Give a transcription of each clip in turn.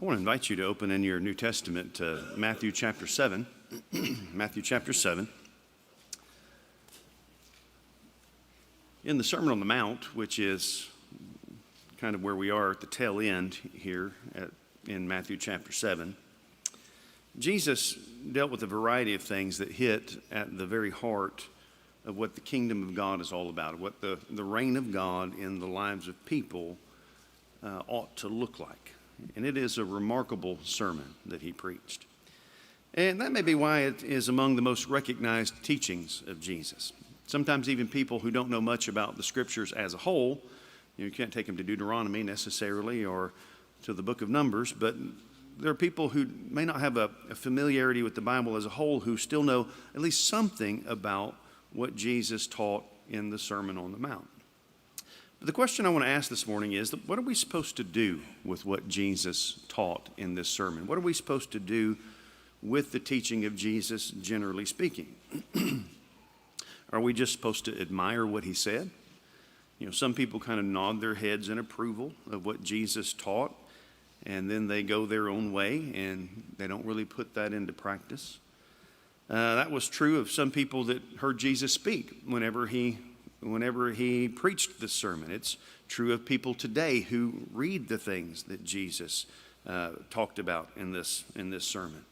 I want to invite you to open in your New Testament to Matthew chapter 7. Matthew chapter 7. In the Sermon on the Mount, which is kind of where we are at the tail end here in Matthew chapter 7, Jesus dealt with a variety of things that hit at the very heart of what the kingdom of God is all about, what the reign of God in the lives of people ought to look like. And it is a remarkable sermon that he preached. And that may be why it is among the most recognized teachings of Jesus. Sometimes even people who don't know much about the scriptures as a whole, you can't take them to Deuteronomy necessarily or to the book of Numbers, but there are people who may not have a familiarity with the Bible as a whole who still know at least something about what Jesus taught in the Sermon on the Mount. But the question I want to ask this morning is, what are we supposed to do with what Jesus taught in this sermon? What are we supposed to do with the teaching of Jesus, generally speaking? Are we just supposed to admire what he said? You know, some people kind of nod their heads in approval of what Jesus taught, and then they go their own way, and they don't really put that into practice. That was true of some people that heard Jesus speak whenever he preached this sermon. It's true of people today who read the things that Jesus talked about in this sermon.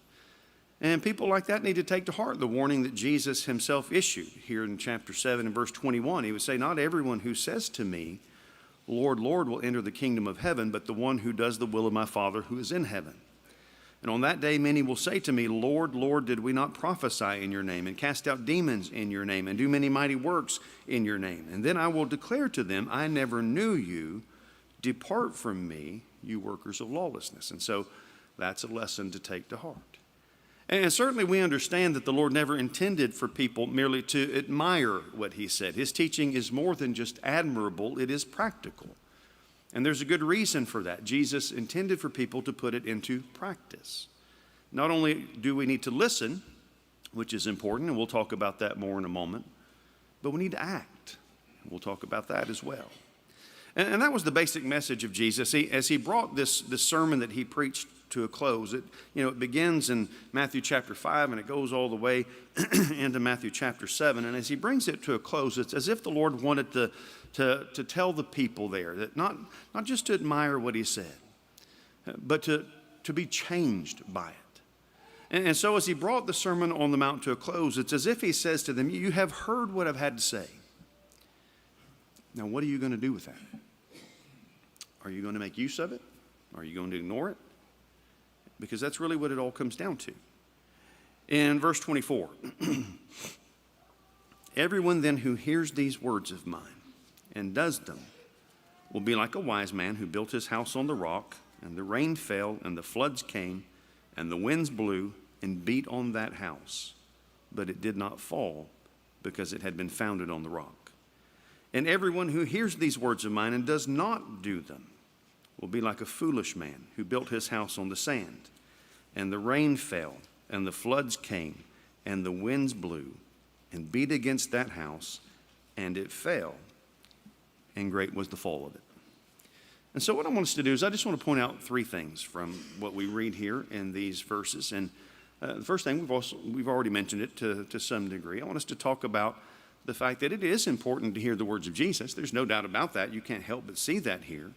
And people like that need to take to heart the warning that Jesus himself issued here in chapter 7 and verse 21. He would say, "Not everyone who says to me, 'Lord, Lord,' will enter the kingdom of heaven, but the one who does the will of my Father who is in heaven. And on that day many will say to me, 'Lord, Lord, did we not prophesy in your name and cast out demons in your name and do many mighty works in your name?' And then I will declare to them, 'I never knew you. Depart from me, you workers of lawlessness.'" And so that's a lesson to take to heart. And certainly we understand that the Lord never intended for people merely to admire what he said. His teaching is more than just admirable, it is practical. And there's a good reason for that. Jesus intended for people to put it into practice. Not only do we need to listen, which is important, and we'll talk about that more in a moment, but we need to act. We'll talk about that as well. And that was the basic message of Jesus. As he brought this sermon that he preached to a close, it begins in Matthew chapter 5 and it goes all the way into Matthew chapter 7. And as he brings it to a close, it's as if the Lord wanted to tell the people there that not just to admire what he said, but to be changed by it. And so as he brought the Sermon on the Mount to a close, it's as if he says to them, "You have heard what I've had to say. Now what are you going to do with that? Are you going to make use of it? Are you going to ignore it?" Because that's really what it all comes down to. In verse 24, "Everyone then who hears these words of mine and does them will be like a wise man who built his house on the rock, and the rain fell, and the floods came, and the winds blew and beat on that house. But it did not fall, because it had been founded on the rock. And everyone who hears these words of mine and does not do them will be like a foolish man who built his house on the sand. And the rain fell, and the floods came, and the winds blew, and beat against that house, and it fell, and great was the fall of it." And so what I want us to do is I just want to point out three things from what we read here in these verses. And the first thing, we've already mentioned it to some degree. I want us to talk about the fact that it is important to hear the words of Jesus. There's no doubt about that. You can't help but see that here.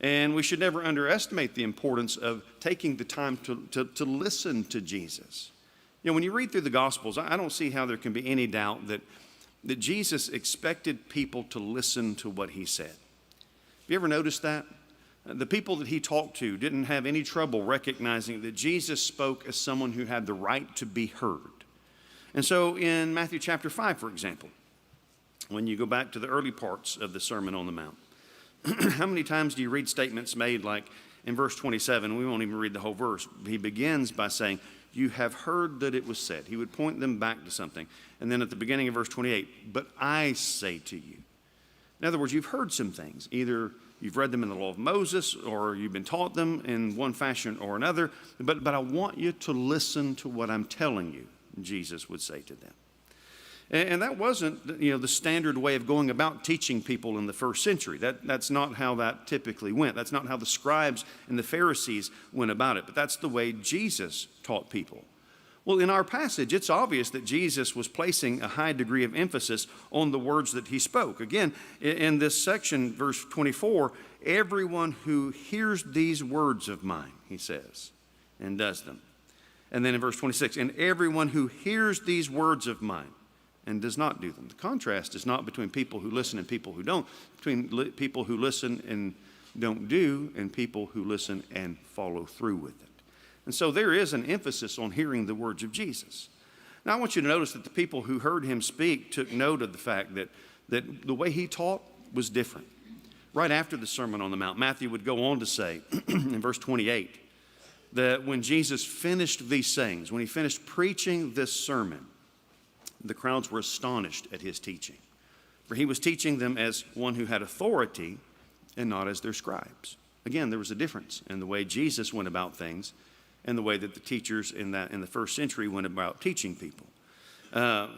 And we should never underestimate the importance of taking the time to listen to Jesus. You know, when you read through the Gospels, I don't see how there can be any doubt that Jesus expected people to listen to what he said. Have you ever noticed that? The people that he talked to didn't have any trouble recognizing that Jesus spoke as someone who had the right to be heard. And so in Matthew chapter 5, for example, when you go back to the early parts of the Sermon on the Mount, how many times do you read statements made like in verse 27? We won't even read the whole verse. He begins by saying, "You have heard that it was said." He would point them back to something. And then at the beginning of verse 28, "But I say to you." In other words, you've heard some things. Either you've read them in the law of Moses or you've been taught them in one fashion or another. But I want you to listen to what I'm telling you, Jesus would say to them. And that wasn't, the standard way of going about teaching people in the first century. That's not how that typically went. That's not how the scribes and the Pharisees went about it. But that's the way Jesus taught people. Well, in our passage, it's obvious that Jesus was placing a high degree of emphasis on the words that he spoke. Again, in this section, verse 24, everyone who hears these words of mine, he says, and does them. And then in verse 26, and everyone who hears these words of mine and does not do them. The contrast is not between people who listen and people who don't, between people who listen and don't do and people who listen and follow through with it. And so there is an emphasis on hearing the words of Jesus. Now I want you to notice that the people who heard him speak took note of the fact that the way he taught was different. Right after the Sermon on the Mount, Matthew would go on to say in verse 28 that when Jesus finished these sayings, when he finished preaching this sermon, the crowds were astonished at his teaching. For he was teaching them as one who had authority and not as their scribes. Again, there was a difference in the way Jesus went about things and the way that the teachers in the first century went about teaching people.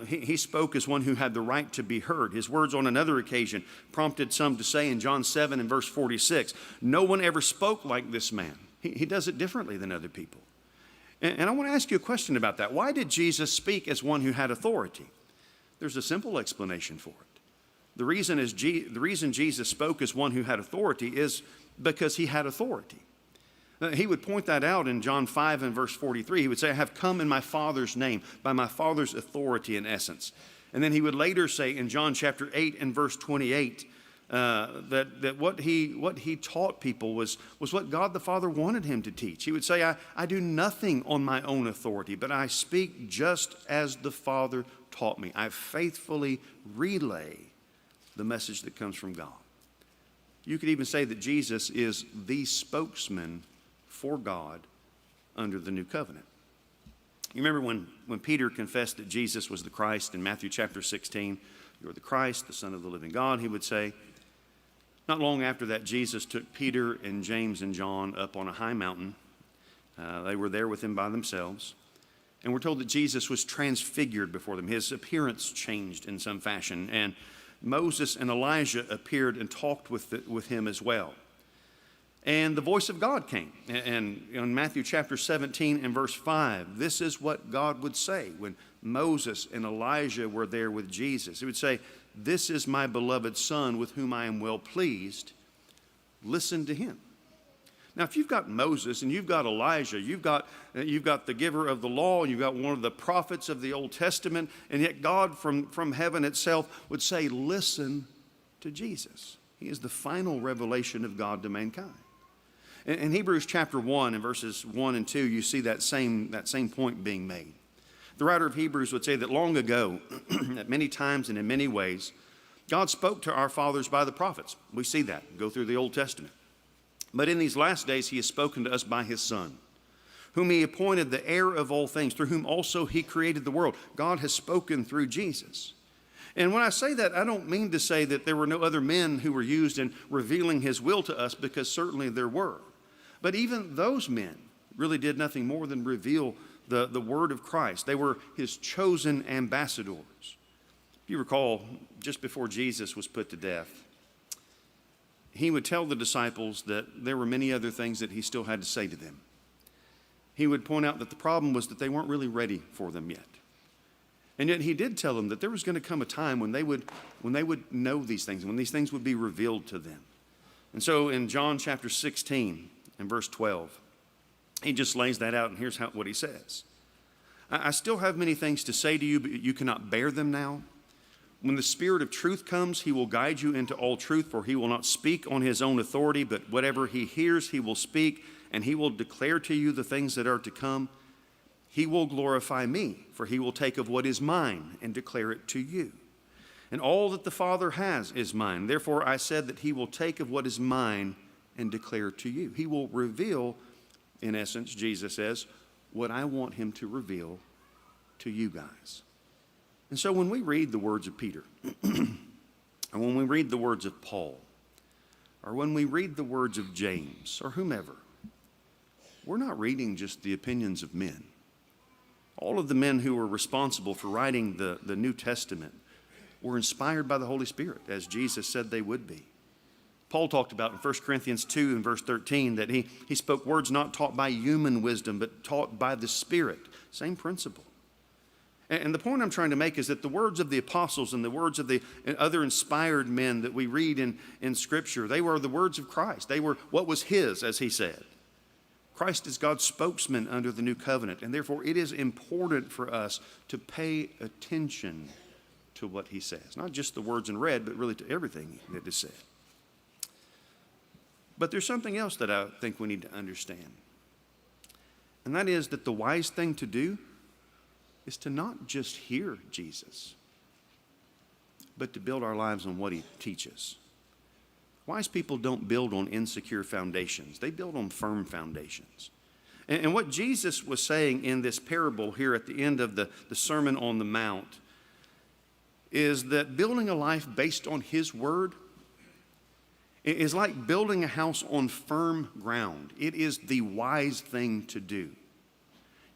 He spoke as one who had the right to be heard. His words on another occasion prompted some to say in John 7 and verse 46, no one ever spoke like this man. He does it differently than other people. And I want to ask you a question about that. Why did Jesus speak as one who had authority? There's a simple explanation for it. The reason Jesus spoke as one who had authority is because he had authority. He would point that out in John 5 and verse 43. He would say, I have come in my Father's name, by my Father's authority in essence. And then he would later say in John chapter 8 and verse 28, that what he taught people was what God the Father wanted him to teach. He would say, I do nothing on my own authority, but I speak just as the Father taught me. I faithfully relay the message that comes from God. You could even say that Jesus is the spokesman for God under the new covenant. You remember when Peter confessed that Jesus was the Christ in Matthew chapter 16, you are the Christ, the Son of the living God, he would say. Not long after that, Jesus took Peter and James and John up on a high mountain. They were there with him by themselves. And we're told that Jesus was transfigured before them. His appearance changed in some fashion. And Moses and Elijah appeared and talked with him as well. And the voice of God came. And in Matthew chapter 17 and verse 5, this is what God would say when Moses and Elijah were there with Jesus. He would say, this is my beloved Son with whom I am well pleased. Listen to him. Now, if you've got Moses and you've got Elijah, you've got the giver of the law, you've got one of the prophets of the Old Testament, and yet God from heaven itself would say, listen to Jesus. He is the final revelation of God to mankind. In Hebrews chapter 1 and verses 1 and 2, you see that same point being made. The writer of Hebrews would say that long ago, at many times and in many ways, God spoke to our fathers by the prophets. We see that. Go through the Old Testament. But in these last days, he has spoken to us by his Son, whom he appointed the heir of all things, through whom also he created the world. God has spoken through Jesus. And when I say that, I don't mean to say that there were no other men who were used in revealing his will to us, because certainly there were. But even those men really did nothing more than reveal the word of Christ. They were his chosen ambassadors. If you recall, just before Jesus was put to death, he would tell the disciples that there were many other things that he still had to say to them. He would point out that the problem was that they weren't really ready for them yet. And yet he did tell them that there was going to come a time when they would know these things, when these things would be revealed to them. And so in John chapter 16 and verse 12, he just lays that out, and here's what he says. I still have many things to say to you, but you cannot bear them now. When the Spirit of truth comes, he will guide you into all truth, for he will not speak on his own authority, but whatever he hears, he will speak, and he will declare to you the things that are to come. He will glorify me, for he will take of what is mine and declare it to you. And all that the Father has is mine. Therefore I said that he will take of what is mine and declare it to you. He will reveal, in essence, Jesus says, what I want him to reveal to you guys. And so when we read the words of Peter, or when we read the words of Paul, or when we read the words of James, or whomever, we're not reading just the opinions of men. All of the men who were responsible for writing the New Testament were inspired by the Holy Spirit, as Jesus said they would be. Paul talked about in 1 Corinthians 2 and verse 13 that he spoke words not taught by human wisdom, but taught by the Spirit. Same principle. And the point I'm trying to make is that the words of the apostles and the words of the other inspired men that we read in Scripture, they were the words of Christ. They were what was his, as he said. Christ is God's spokesman under the new covenant, and therefore it is important for us to pay attention to what he says. Not just the words in red, but really to everything that is said. But there's something else that I think we need to understand. And that is that the wise thing to do is to not just hear Jesus, but to build our lives on what he teaches. Wise people don't build on insecure foundations. They build on firm foundations. And what Jesus was saying in this parable here at the end of the Sermon on the Mount is that building a life based on his word is like building a house on firm ground. It is the wise thing to do.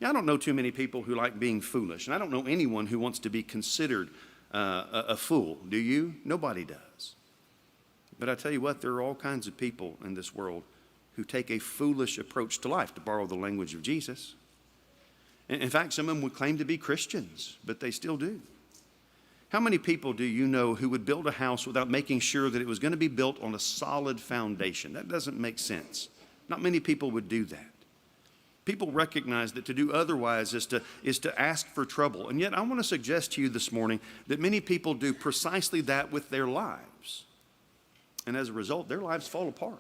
Now, I don't know too many people who like being foolish, and I don't know anyone who wants to be considered a fool. Do you? Nobody does. But I tell you what, there are all kinds of people in this world who take a foolish approach to life, to borrow the language of Jesus. In fact, some of them would claim to be Christians, but they still do. How many people do you know who would build a house without making sure that it was going to be built on a solid foundation? That doesn't make sense. Not many people would do that. People recognize that to do otherwise is to ask for trouble. And yet I want to suggest to you this morning that many people do precisely that with their lives. And as a result, their lives fall apart.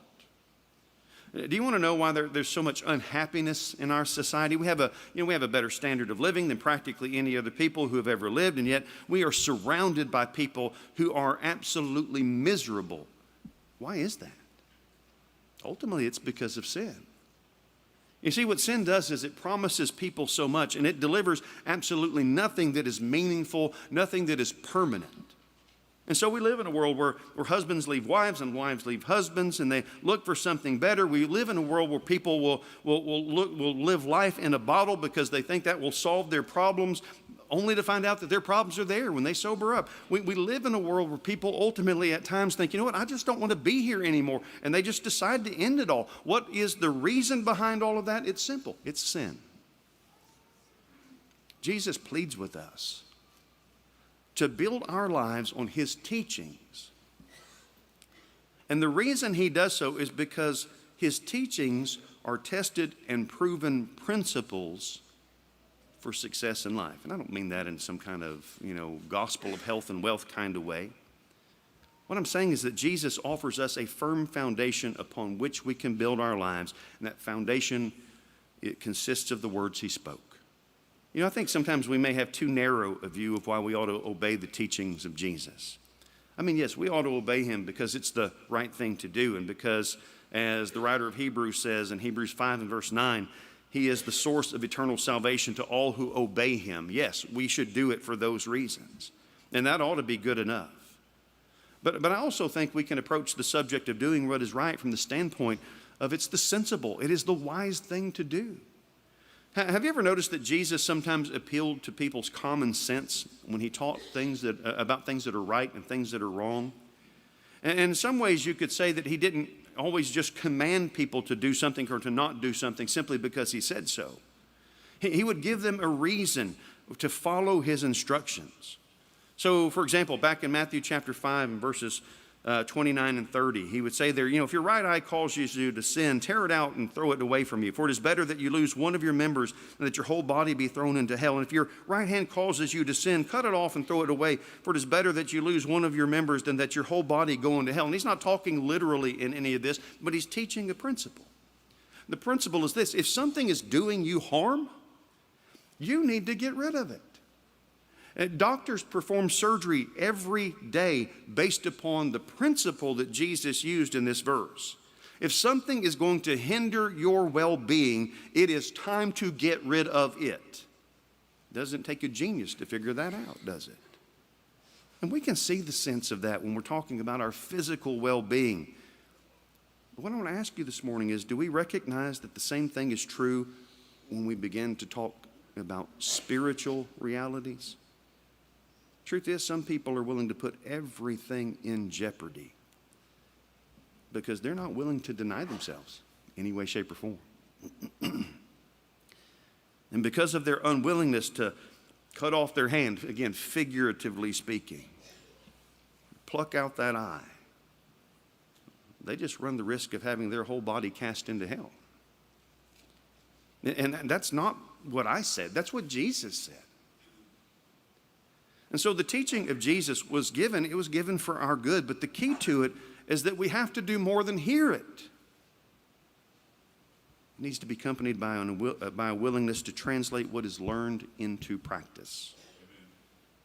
Do you want to know why there's so much unhappiness in our society? We have a better standard of living than practically any other people who have ever lived, and yet we are surrounded by people who are absolutely miserable. Why is that? Ultimately, it's because of sin. You see, what sin does is it promises people so much, and it delivers absolutely nothing that is meaningful, nothing that is permanent. And so we live in a world where husbands leave wives and wives leave husbands, and they look for something better. We live in a world where people will live life in a bottle because they think that will solve their problems, only to find out that their problems are there when they sober up. We live in a world where people ultimately at times think, you know what, I just don't want to be here anymore, and they just decide to end it all. What is the reason behind all of that? It's simple. It's sin. Jesus pleads with us to build our lives on his teachings. And the reason he does so is because his teachings are tested and proven principles for success in life. And I don't mean that in some kind of, gospel of health and wealth kind of way. What I'm saying is that Jesus offers us a firm foundation upon which we can build our lives. And that foundation, it consists of the words he spoke. I think sometimes we may have too narrow a view of why we ought to obey the teachings of Jesus. I mean, yes, we ought to obey him because it's the right thing to do, and because, as the writer of Hebrews says in Hebrews 5 and verse 9, he is the source of eternal salvation to all who obey him. Yes, we should do it for those reasons, and that ought to be good enough. But I also think we can approach the subject of doing what is right from the standpoint of it's the sensible, it is the wise thing to do. Have you ever noticed that Jesus sometimes appealed to people's common sense when he taught about things that are right and things that are wrong? And in some ways you could say that he didn't always just command people to do something or to not do something simply because he said so. He would give them a reason to follow his instructions. So, for example, back in Matthew chapter 5 and verses 29 and 30, he would say there, if your right eye causes you to sin, tear it out and throw it away from you. For it is better that you lose one of your members than that your whole body be thrown into hell. And if your right hand causes you to sin, cut it off and throw it away. For it is better that you lose one of your members than that your whole body go into hell. And he's not talking literally in any of this, but he's teaching a principle. The principle is this: if something is doing you harm, you need to get rid of it. Doctors perform surgery every day based upon the principle that Jesus used in this verse. If something is going to hinder your well-being, it is time to get rid of it. Doesn't take a genius to figure that out, does it? And we can see the sense of that when we're talking about our physical well-being. But what I want to ask you this morning is, do we recognize that the same thing is true when we begin to talk about spiritual realities. Truth is, some people are willing to put everything in jeopardy because they're not willing to deny themselves any way, shape, or form. And because of their unwillingness to cut off their hand, again, figuratively speaking, pluck out that eye, they just run the risk of having their whole body cast into hell. And that's not what I said. That's what Jesus said. And so the teaching of Jesus was given. It was given for our good. But the key to it is that we have to do more than hear it. It needs to be accompanied by a willingness to translate what is learned into practice.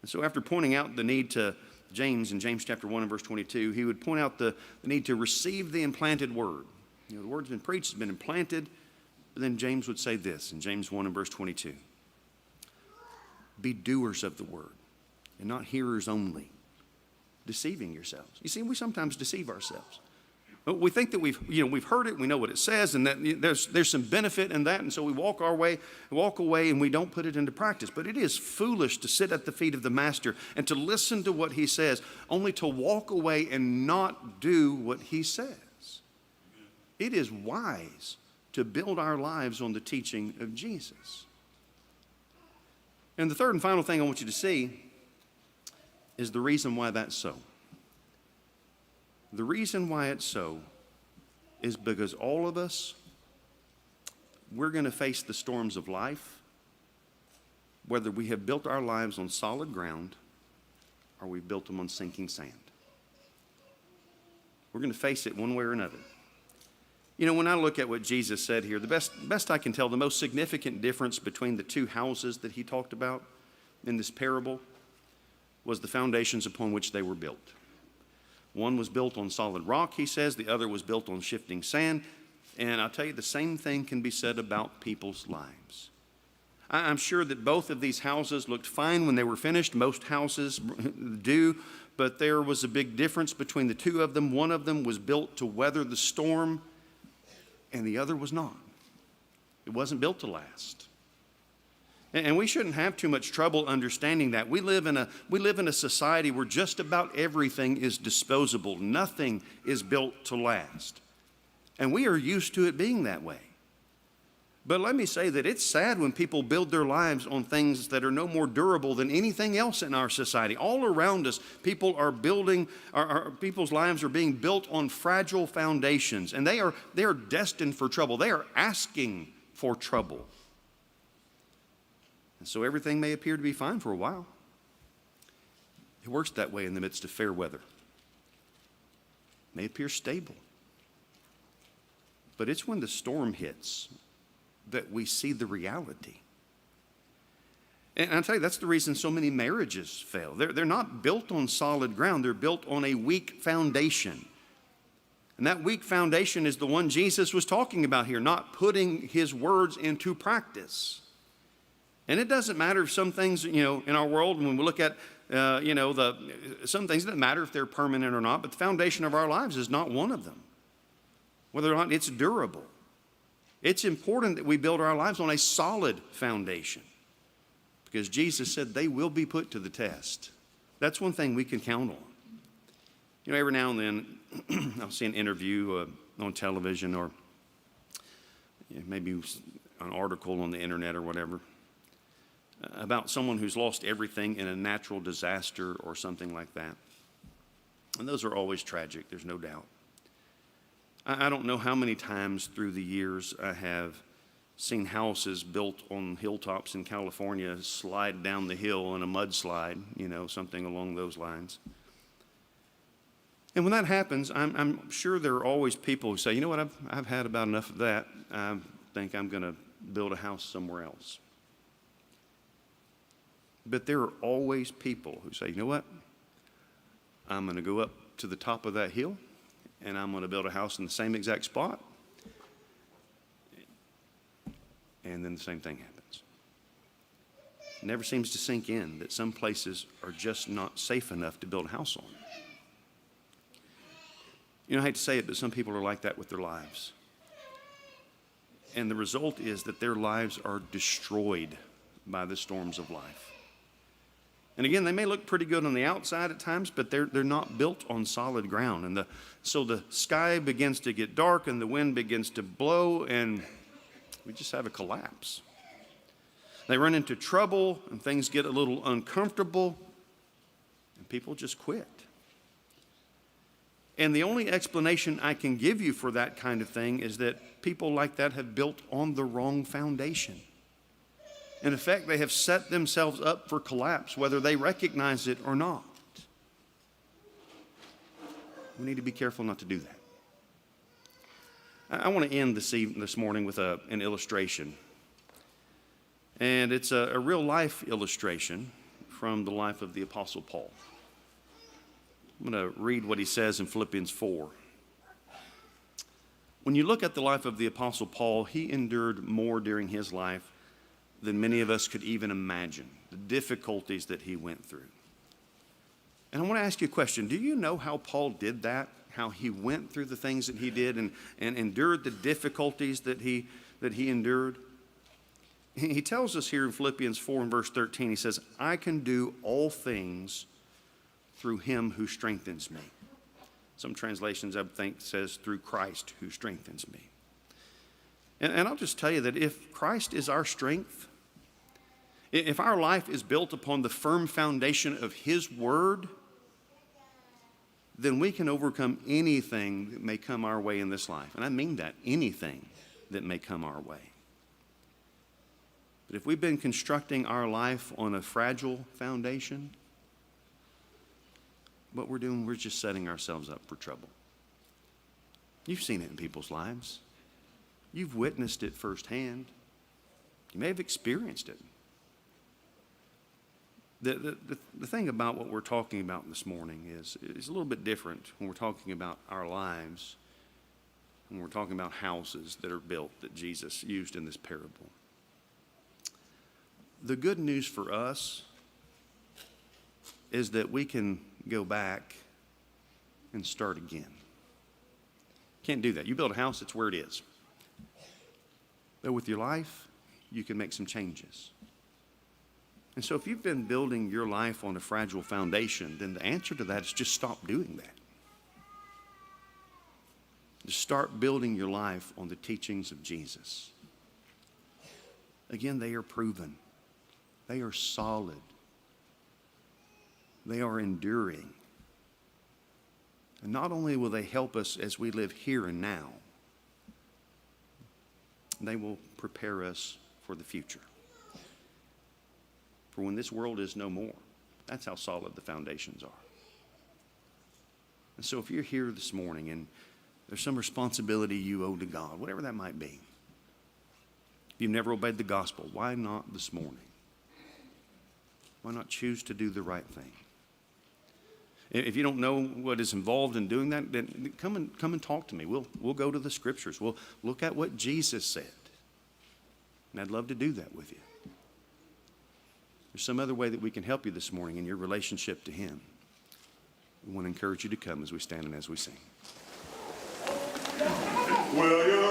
And so after pointing out the need to James in James chapter 1 and verse 22, he would point out the need to receive the implanted word. The word's been preached, it's been implanted. But then James would say this in James 1 and verse 22. Be doers of the word and not hearers only, deceiving yourselves. You see, we sometimes deceive ourselves. We think that we've heard it, we know what it says, and that there's some benefit in that, and so we walk away, and we don't put it into practice. But it is foolish to sit at the feet of the Master and to listen to what he says, only to walk away and not do what he says. It is wise to build our lives on the teaching of Jesus. And the third and final thing I want you to see is the reason why that's so. The reason why it's so is because all of us, we're going to face the storms of life, whether we have built our lives on solid ground or we've built them on sinking sand. We're going to face it one way or another. You know, when I look at what Jesus said here, the best I can tell, the most significant difference between the two houses that he talked about in this parable was the foundations upon which they were built. One was built on solid rock, he says. The other was built on shifting sand. And I'll tell you, the same thing can be said about people's lives. I'm sure that both of these houses looked fine when they were finished. Most houses do. But there was a big difference between the two of them. One of them was built to weather the storm, and the other was not. It wasn't built to last. And we shouldn't have too much trouble understanding that. We live in a society where just about everything is disposable. Nothing is built to last. And we are used to it being that way. But let me say that it's sad when people build their lives on things that are no more durable than anything else in our society. All around us, people are building, people's lives are being built on fragile foundations. And they are destined for trouble. They are asking for trouble. And so everything may appear to be fine for a while. It works that way in the midst of fair weather. It may appear stable. But it's when the storm hits that we see the reality. And I'll tell you, that's the reason so many marriages fail. They're not built on solid ground. They're built on a weak foundation. And that weak foundation is the one Jesus was talking about here, not putting his words into practice. And it doesn't matter if some things, in our world, when we look at, some things, it doesn't matter if they're permanent or not, but the foundation of our lives is not one of them. Whether or not it's durable. It's important that we build our lives on a solid foundation. Because Jesus said they will be put to the test. That's one thing we can count on. Every now and then, I'll see an interview on television or maybe an article on the internet or whatever, about someone who's lost everything in a natural disaster or something like that. And those are always tragic, there's no doubt. I don't know how many times through the years I have seen houses built on hilltops in California slide down the hill in a mudslide, something along those lines. And when that happens, I'm sure there are always people who say, you know what, I've had about enough of that. I think I'm going to build a house somewhere else. But there are always people who say, you know what? I'm going to go up to the top of that hill and I'm going to build a house in the same exact spot. And then the same thing happens. It never seems to sink in that some places are just not safe enough to build a house on. I hate to say it, but some people are like that with their lives. And the result is that their lives are destroyed by the storms of life. And again, they may look pretty good on the outside at times, but they're not built on solid ground. And so the sky begins to get dark and the wind begins to blow, and we just have a collapse. They run into trouble and things get a little uncomfortable, and people just quit. And the only explanation I can give you for that kind of thing is that people like that have built on the wrong foundation. In effect, they have set themselves up for collapse, whether they recognize it or not. We need to be careful not to do that. I want to end this morning with an illustration. And it's a real life illustration from the life of the Apostle Paul. I'm going to read what he says in Philippians 4. When you look at the life of the Apostle Paul, he endured more during his life than many of us could even imagine, the difficulties that he went through. And I want to ask you a question. Do you know how Paul did that? How he went through the things that he did and endured the difficulties that he endured? He tells us here in Philippians 4 and verse 13, he says, I can do all things through him who strengthens me. Some translations, I think, says through Christ who strengthens me. And I'll just tell you that if Christ is our strength, if our life is built upon the firm foundation of his word, then we can overcome anything that may come our way in this life. And I mean that, anything that may come our way. But if we've been constructing our life on a fragile foundation, what we're doing, we're just setting ourselves up for trouble. You've seen it in people's lives. You've witnessed it firsthand. You may have experienced it. The thing about what we're talking about this morning is a little bit different when we're talking about our lives, when we're talking about houses that are built that Jesus used in this parable. The good news for us is that we can go back and start again. Can't do that. You build a house, it's where it is. But with your life, you can make some changes. And so if you've been building your life on a fragile foundation, then the answer to that is just stop doing that. Just start building your life on the teachings of Jesus. Again, they are proven. They are solid. They are enduring. And not only will they help us as we live here and now, they will prepare us for the future. For when this world is no more, that's how solid the foundations are. And so if you're here this morning and there's some responsibility you owe to God, whatever that might be, if you've never obeyed the gospel, why not this morning? Why not choose to do the right thing? If you don't know what is involved in doing that, then come and talk to me. We'll go to the scriptures. We'll look at what Jesus said. And I'd love to do that with you. There's some other way that we can help you this morning in your relationship to him. We want to encourage you to come as we stand and as we sing. Well,